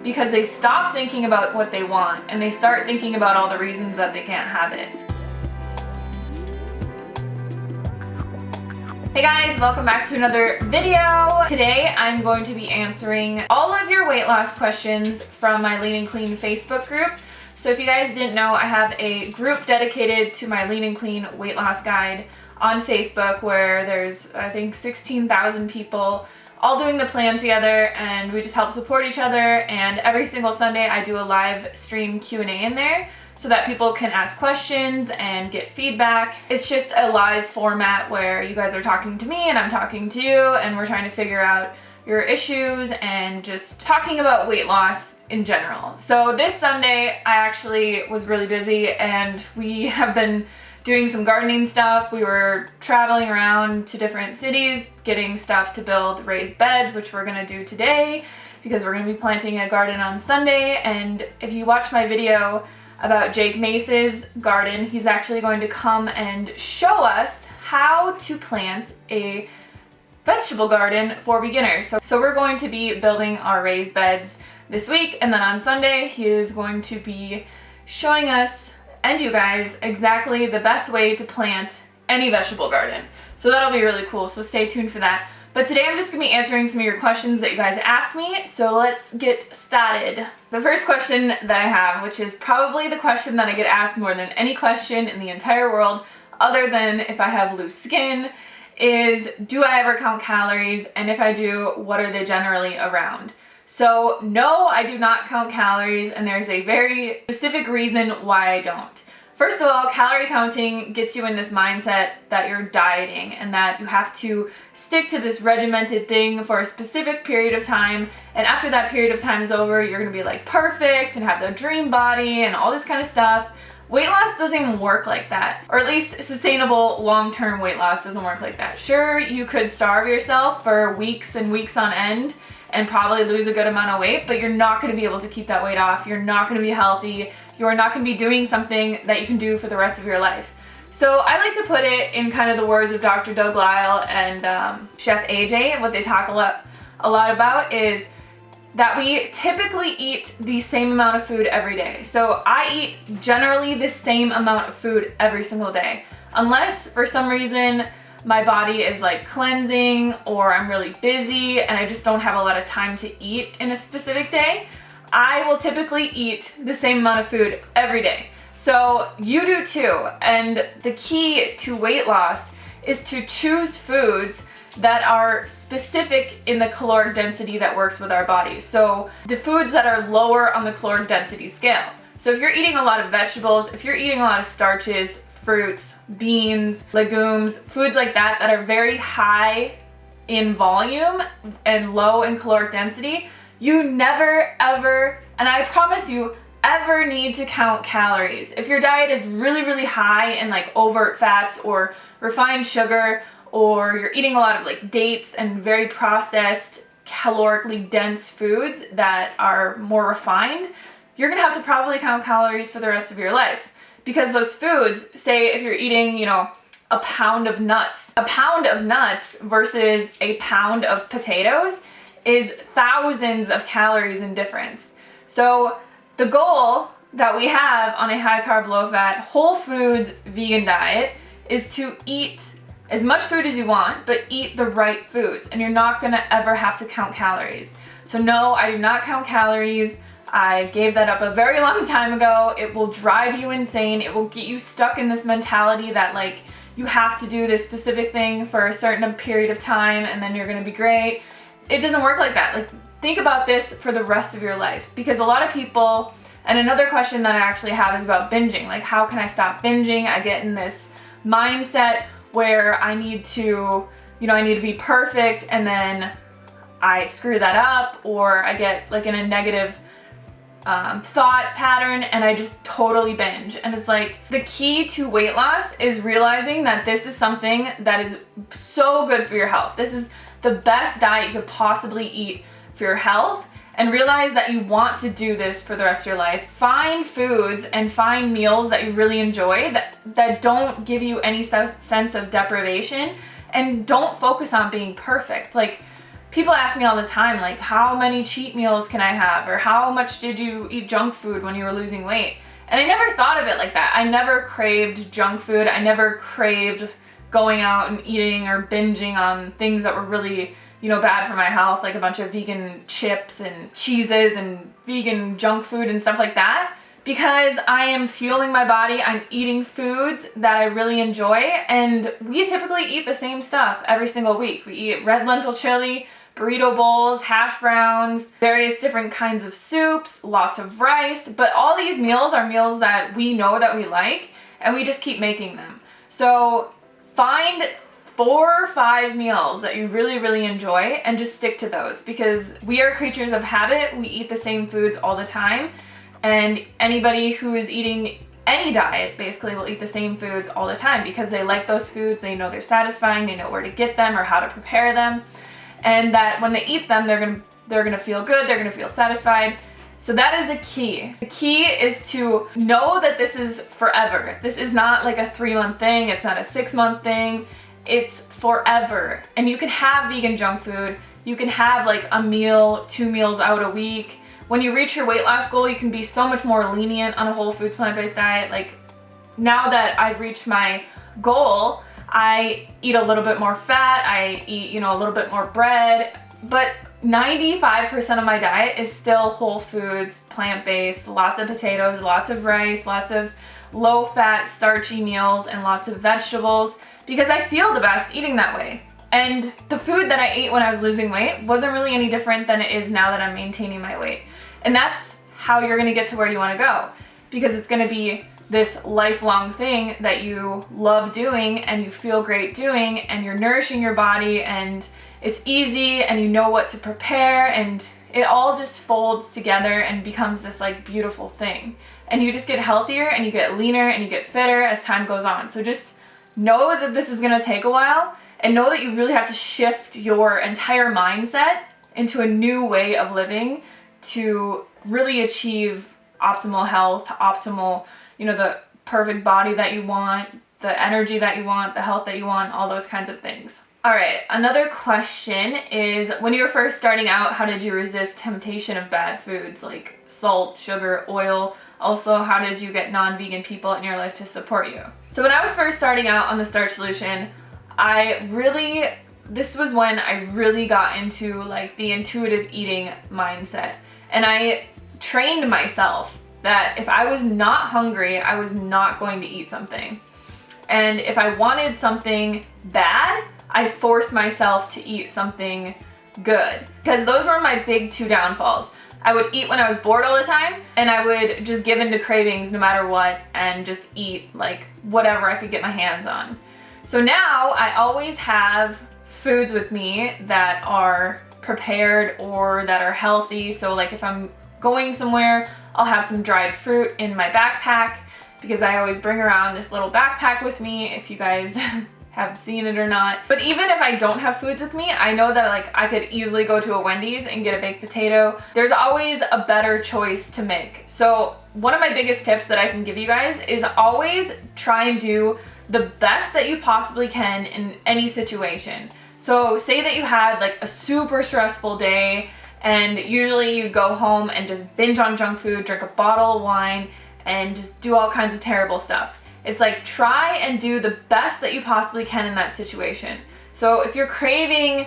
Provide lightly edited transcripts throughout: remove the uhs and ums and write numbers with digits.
because they stop thinking about what they want and they start thinking about all the reasons that they can't have it. Hey guys, welcome back to another video. Today I'm going to be answering all of your weight loss questions from my Lean and Clean Facebook group. So if you guys didn't know, I have a group dedicated to my Lean and Clean weight loss guide on Facebook where there's, I think, 16,000 people all doing the plan together, and we just help support each other. And every single Sunday I do a live stream Q&A in there so that people can ask questions and get feedback. It's just a live format where you guys are talking to me and I'm talking to you, and we're trying to figure out your issues and just talking about weight loss in general. So this Sunday I actually was really busy and we have been doing some gardening stuff. We were traveling around to different cities, getting stuff to build raised beds, which we're gonna do today because we're gonna be planting a garden on Sunday. And if you watch my video about Jake Mace's garden, he's actually going to come and show us how to plant a vegetable garden for beginners. So we're going to be building our raised beds this week, and then on Sunday he is going to be showing us and you guys exactly the best way to plant any vegetable garden. So that'll be really cool, so stay tuned for that. But today I'm just gonna be answering some of your questions that you guys asked me, so let's get started. The first question that I have, which is probably the question that I get asked more than any question in the entire world, other than if I have loose skin, is do I ever count calories? And if I do, what are they generally around? So no, I do not count calories, and there's a very specific reason why I don't. First of all, calorie counting gets you in this mindset that you're dieting and that you have to stick to this regimented thing for a specific period of time, and after that period of time is over, you're gonna be like perfect and have the dream body and all this kind of stuff. Weight loss doesn't even work like that, or at least sustainable long-term weight loss doesn't work like that. Sure, you could starve yourself for weeks and weeks on end and probably lose a good amount of weight, but you're not gonna be able to keep that weight off. You're not gonna be healthy. You're not gonna be doing something that you can do for the rest of your life. So I like to put it in kind of the words of Dr. Doug Lisle and Chef AJ. What they talk a lot about is that we typically eat the same amount of food every day. So I eat generally the same amount of food every single day, unless for some reason my body is like cleansing or I'm really busy and I just don't have a lot of time to eat in a specific day. I will typically eat the same amount of food every day. So you do too. And the key to weight loss is to choose foods that are specific in the caloric density that works with our bodies. So the foods that are lower on the caloric density scale. So if you're eating a lot of vegetables, if you're eating a lot of starches, fruits, beans, legumes, foods like that that are very high in volume and low in caloric density, you never ever, and I promise you, ever need to count calories. If your diet is really, really high in like overt fats or refined sugar, or you're eating a lot of like dates and very processed, calorically dense foods that are more refined, you're gonna have to probably count calories for the rest of your life. Because those foods, say if you're eating, a pound of nuts versus a pound of potatoes is thousands of calories in difference. So the goal that we have on a high carb, low fat, whole foods vegan diet is to eat as much food as you want, but eat the right foods, and you're not gonna ever have to count calories. So no, I do not count calories. I gave that up a very long time ago. It will drive you insane. It will get you stuck in this mentality that like you have to do this specific thing for a certain period of time and then you're gonna be great. It doesn't work like that. Like, think about this for the rest of your life, because a lot of people, and another question that I actually have is about binging. Like, how can I stop binging? I get in this mindset where I need to be perfect, and then I screw that up, or I get like in a negative thought pattern and I just totally binge. And it's like, the key to weight loss is realizing that this is something that is so good for your health. This is the best diet you could possibly eat for your health, and realize that you want to do this for the rest of your life. Find foods and find meals that you really enjoy that don't give you any sense of deprivation, and don't focus on being perfect. Like, people ask me all the time, like, how many cheat meals can I have? Or how much did you eat junk food when you were losing weight? And I never thought of it like that. I never craved junk food. I never craved going out and eating or binging on things that were really, bad for my health, like a bunch of vegan chips and cheeses and vegan junk food and stuff like that. Because I am fueling my body, I'm eating foods that I really enjoy, and we typically eat the same stuff every single week. We eat red lentil chili, burrito bowls, hash browns, various different kinds of soups, lots of rice, but all these meals are meals that we know that we like, and we just keep making them. So find 4 or 5 meals that you really, really enjoy and just stick to those, because we are creatures of habit. We eat the same foods all the time, and anybody who is eating any diet basically will eat the same foods all the time because they like those foods, they know they're satisfying, they know where to get them or how to prepare them. And that when they eat them, they're gonna feel good, they're gonna feel satisfied. So that is the key. The key is to know that this is forever. This is not like a 3-month thing, it's not a 6-month thing, it's forever. And you can have vegan junk food, you can have like a meal, 2 meals out a week. When you reach your weight loss goal, you can be so much more lenient on a whole food plant-based diet. Like, now that I've reached my goal, I eat a little bit more fat, I eat, a little bit more bread, but 95% of my diet is still whole foods, plant-based, lots of potatoes, lots of rice, lots of low-fat, starchy meals, and lots of vegetables, because I feel the best eating that way. And the food that I ate when I was losing weight wasn't really any different than it is now that I'm maintaining my weight. And that's how you're gonna get to where you wanna go, because it's gonna be this lifelong thing that you love doing and you feel great doing, and you're nourishing your body, and it's easy, and you know what to prepare, and it all just folds together and becomes this like beautiful thing. And you just get healthier and you get leaner and you get fitter as time goes on. So just know that this is gonna take a while, and know that you really have to shift your entire mindset into a new way of living to really achieve optimal health, optimal, the perfect body that you want, the energy that you want, the health that you want, all those kinds of things. All right, another question is, when you were first starting out, how did you resist temptation of bad foods like salt, sugar, oil? Also, how did you get non-vegan people in your life to support you? So when I was first starting out on the Starch Solution, this was when I really got into like the intuitive eating mindset. And I trained myself that if I was not hungry, I was not going to eat something. And if I wanted something bad, I forced myself to eat something good. Because those were my big 2 downfalls. I would eat when I was bored all the time, and I would just give in to cravings no matter what and just eat like whatever I could get my hands on. So now I always have foods with me that are prepared or that are healthy. So like if I'm going somewhere, I'll have some dried fruit in my backpack, because I always bring around this little backpack with me, if you guys have seen it or not. But even if I don't have foods with me, I know that like I could easily go to a Wendy's and get a baked potato. There's always a better choice to make. So one of my biggest tips that I can give you guys is always try and do the best that you possibly can in any situation. So say that you had like a super stressful day, and usually you go home and just binge on junk food, drink a bottle of wine, and just do all kinds of terrible stuff. It's like, try and do the best that you possibly can in that situation. So if you're craving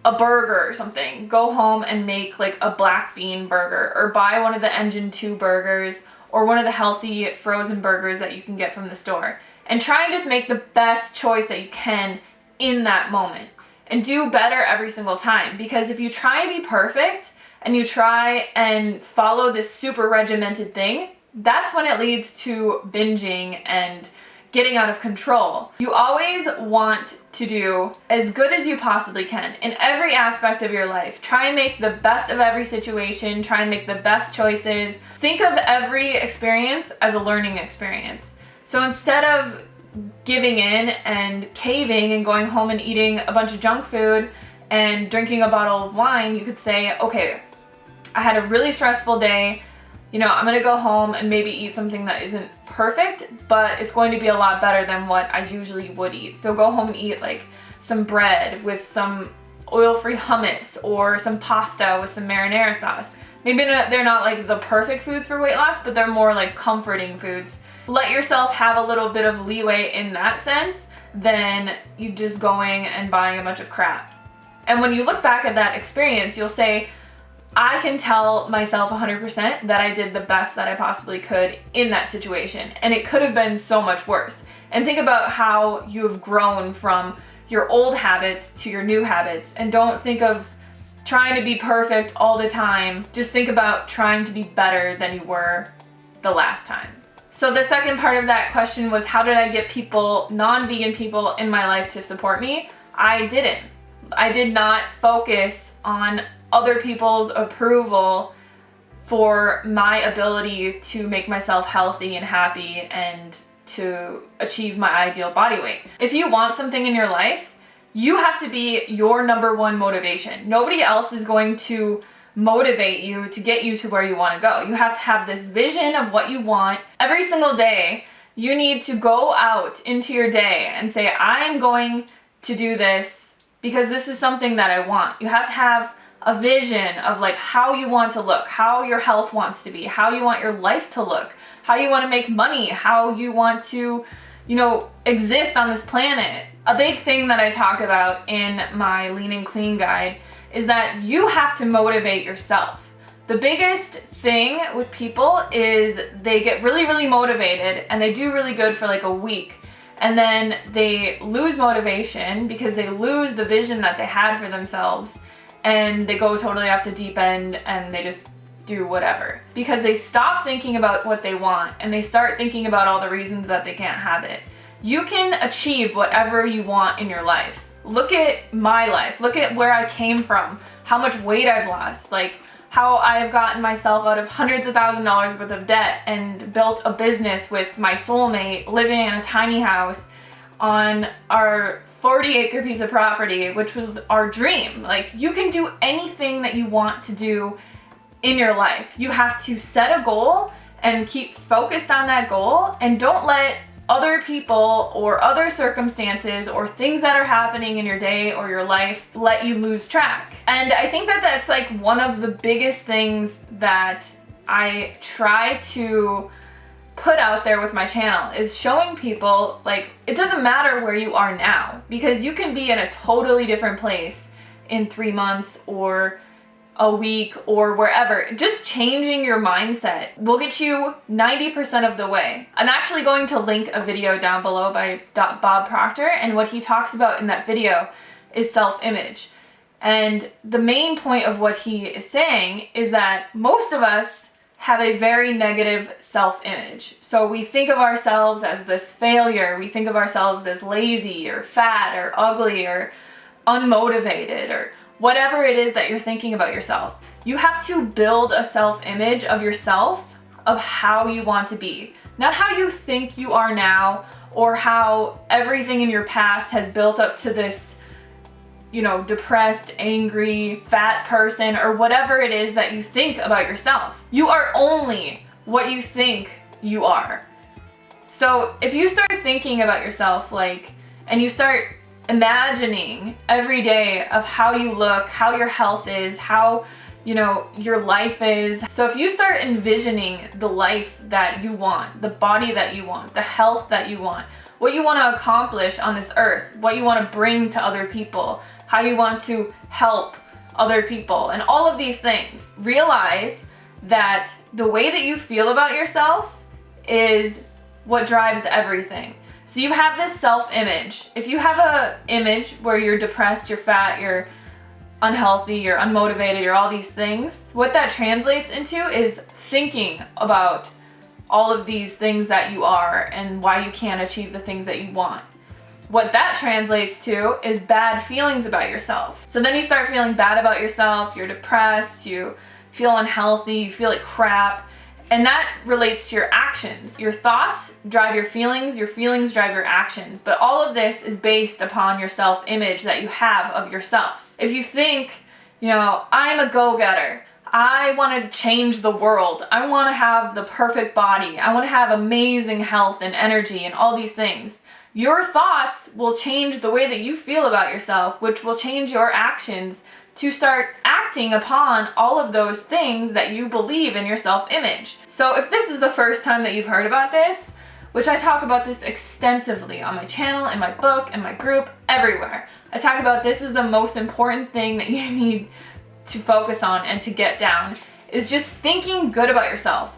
a burger or something, go home and make like a black bean burger, or buy one of the Engine 2 burgers, or one of the healthy frozen burgers that you can get from the store. And try and just make the best choice that you can in that moment. And do better every single time. Because if you try and be perfect, and you try and follow this super regimented thing, that's when it leads to binging and getting out of control. You always want to do as good as you possibly can in every aspect of your life. Try and make the best of every situation, try and make the best choices. Think of every experience as a learning experience. So instead of giving in and caving and going home and eating a bunch of junk food and drinking a bottle of wine, you could say, okay, I had a really stressful day. I'm gonna go home and maybe eat something that isn't perfect, but it's going to be a lot better than what I usually would eat. So go home and eat like some bread with some oil-free hummus or some pasta with some marinara sauce. Maybe they're not like the perfect foods for weight loss, but they're more like comforting foods. Let yourself have a little bit of leeway in that sense than you just going and buying a bunch of crap. And when you look back at that experience, you'll say, I can tell myself 100% that I did the best that I possibly could in that situation. And it could have been so much worse. And think about how you have grown from your old habits to your new habits. And don't think of trying to be perfect all the time. Just think about trying to be better than you were the last time. So the second part of that question was, how did I get people, non-vegan people in my life to support me? I didn't. I did not focus on other people's approval for my ability to make myself healthy and happy and to achieve my ideal body weight. If you want something in your life, you have to be your number one motivation. Nobody else is going to motivate you to get you to where you want to go. You have to have this vision of what you want. Every single day, you need to go out into your day and say, I am going to do this because this is something that I want. You have to have a vision of like how you want to look, how your health wants to be, how you want your life to look, how you want to make money, how you want to, exist on this planet. A big thing that I talk about in my Lean and Clean guide is that you have to motivate yourself. The biggest thing with people is they get really, really motivated and they do really good for like a week. And then they lose motivation because they lose the vision that they had for themselves. And they go totally off the deep end and they just do whatever. Because they stop thinking about what they want and they start thinking about all the reasons that they can't have it. You can achieve whatever you want in your life. Look at my life. Look at where I came from, how much weight I've lost, like how I've gotten myself out of hundreds of $1,000s worth of debt and built a business with my soulmate, living in a tiny house on our 40-acre piece of property, which was our dream. Like, you can do anything that you want to do in your life. You have to set a goal and keep focused on that goal, and don't let other people or other circumstances or things that are happening in your day or your life let you lose track. And I think that that's like one of the biggest things that I try to put out there with my channel, is showing people like it doesn't matter where you are now, because you can be in a totally different place in 3 months or a week or wherever. Just changing your mindset will get you 90% of the way. I'm actually going to link a video down below by Bob Proctor, and what he talks about in that video is self-image. And the main point of what he is saying is that most of us have a very negative self-image. So we think of ourselves as this failure, we think of ourselves as lazy or fat or ugly or unmotivated or whatever it is that you're thinking about yourself. You have to build a self-image of yourself, of how you want to be. Not how you think you are now, or how everything in your past has built up to this, depressed, angry, fat person, or whatever it is that you think about yourself. You are only what you think you are. So if you start thinking about yourself and you start imagining every day of how you look, how your health is, how your life is. So if you start envisioning the life that you want, the body that you want, the health that you want, what you want to accomplish on this earth, what you want to bring to other people, how you want to help other people, and all of these things, realize that the way that you feel about yourself is what drives everything. So you have this self-image. If you have an image where you're depressed, you're fat, you're unhealthy, you're unmotivated, you're all these things, what that translates into is thinking about all of these things that you are and why you can't achieve the things that you want. What that translates to is bad feelings about yourself. So then you start feeling bad about yourself, you're depressed, you feel unhealthy, you feel like crap. And that relates to your actions. Your thoughts drive your feelings drive your actions. But all of this is based upon your self-image that you have of yourself. If you think, I'm a go-getter, I want to change the world, I want to have the perfect body, I want to have amazing health and energy and all these things, Your thoughts will change the way that you feel about yourself, which will change your actions to start acting upon all of those things that you believe in your self-image. So if this is the first time that you've heard about this, which I talk about this extensively on my channel, in my book, in my group, everywhere. I talk about this is the most important thing that you need to focus on and to get down, is just thinking good about yourself,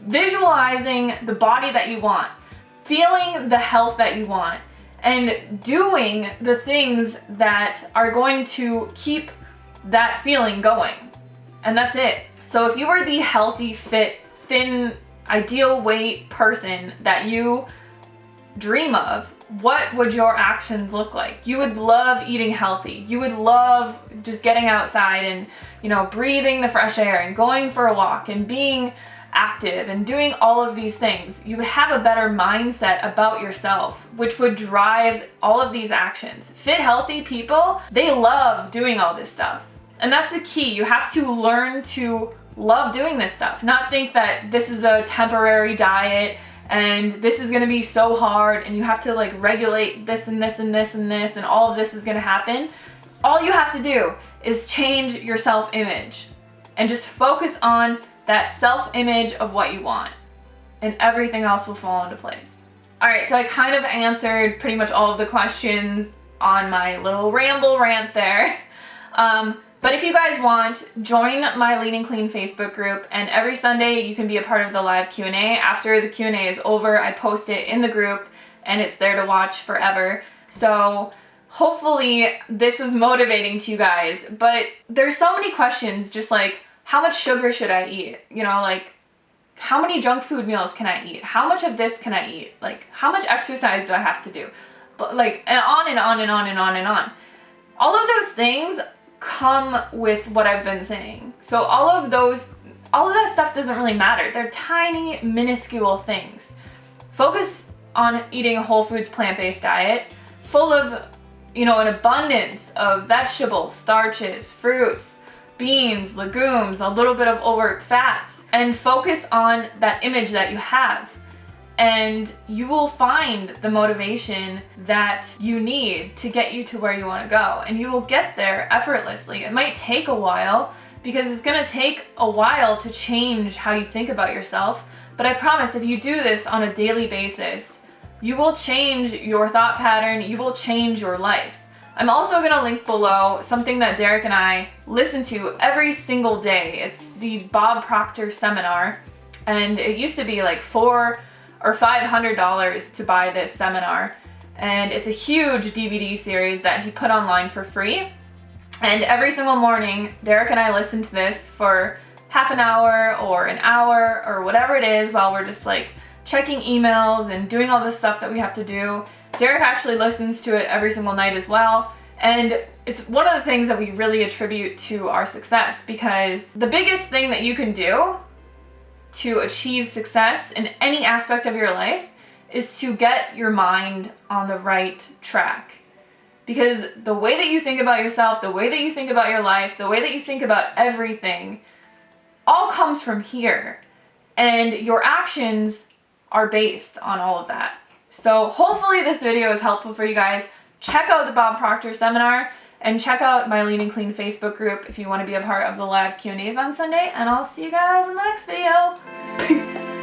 visualizing the body that you want, feeling the health that you want, and doing the things that are going to keep that feeling going. And that's it. So if you were the healthy, fit, thin, ideal weight person that you dream of, what would your actions look like? You would love eating healthy. You would love just getting outside and, breathing the fresh air and going for a walk and being active and doing all of these things. You would have a better mindset about yourself, which would drive all of these actions. Fit, healthy people, they love doing all this stuff. And that's the key. You have to learn to love doing this stuff, not think that this is a temporary diet and this is going to be so hard and you have to regulate this and this and this and this and all of this is going to happen. All you have to do is change your self-image and just focus on that self-image of what you want, and everything else will fall into place. All right, so I kind of answered pretty much all of the questions on my little ramble rant there. But if you guys want, join my Lean and Clean Facebook group, and every Sunday you can be a part of the live Q&A. After the Q&A is over, I post it in the group and it's there to watch forever. So hopefully this was motivating to you guys, but there's so many questions, just like, how much sugar should I eat? How many junk food meals can I eat? How much of this can I eat? How much exercise do I have to do? But and on and on and on and on and on. All of those things come with what I've been saying. So all of that stuff doesn't really matter. They're tiny, minuscule things. Focus on eating a whole foods, plant-based diet full of, an abundance of vegetables, starches, fruits, beans, legumes, a little bit of overt fats, and focus on that image that you have. And you will find the motivation that you need to get you to where you want to go. And you will get there effortlessly. It might take a while because it's going to take a while to change how you think about yourself. But I promise if you do this on a daily basis, you will change your thought pattern. You will change your life. I'm also going to link below something that Derek and I listen to every single day. It's the Bob Proctor Seminar. And it used to be $400 or $500 to buy this seminar, and it's a huge DVD series that he put online for free. And every single morning Derek and I listen to this for half an hour or an hour or whatever it is while we're just checking emails and doing all this stuff that we have to do. Derek actually listens to it every single night as well, and it's one of the things that we really attribute to our success, because the biggest thing that you can do to achieve success in any aspect of your life is to get your mind on the right track. Because the way that you think about yourself, the way that you think about your life, the way that you think about everything, all comes from here. And your actions are based on all of that. So hopefully this video is helpful for you guys. Check out the Bob Proctor Seminar, and check out my Lean and Clean Facebook group if you want to be a part of the live Q&As on Sunday. And I'll see you guys in the next video. Peace.